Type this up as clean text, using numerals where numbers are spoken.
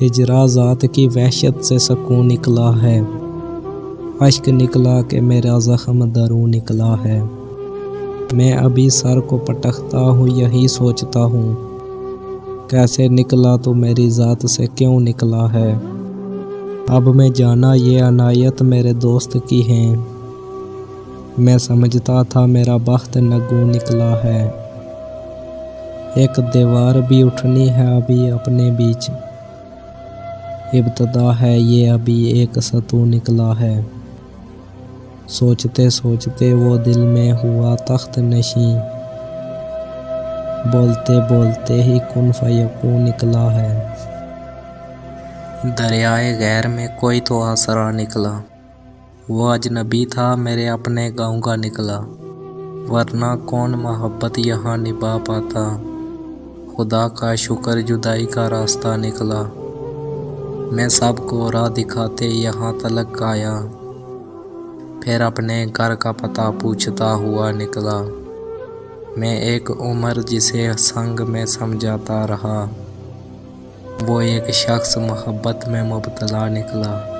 ہجرا ذات کی وحشت سے سکون نکلا ہے، اشک نکلا کہ میرا زخم دروں نکلا ہے۔ میں ابھی سر کو پٹکتا ہوں، یہی سوچتا ہوں کیسے نکلا تو میری ذات سے کیوں نکلا ہے۔ اب میں جانا یہ عنایت میرے دوست کی ہیں، میں سمجھتا تھا میرا بخت نگوں نکلا ہے۔ ایک دیوار بھی اٹھنی ہے ابھی اپنے بیچ، ابتدا ہے یہ ابھی ایک ستوں نکلا ہے۔ سوچتے سوچتے وہ دل میں ہوا تخت نشین، بولتے بولتے ہی کن فیکون نکلا ہے۔ دریائے غیر میں کوئی تو آسرا نکلا، وہ اجنبی تھا میرے اپنے گاؤں کا نکلا، ورنہ کون محبت یہاں نبھا پاتا۔ خدا کا شکر جدائی کا راستہ نکلا، میں سب کو راہ دکھاتے یہاں تلک آیا، پھر اپنے گھر کا پتہ پوچھتا ہوا نکلا۔ میں ایک عمر جسے سنگ میں سمجھاتا رہا، وہ ایک شخص محبت میں مبتلا نکلا۔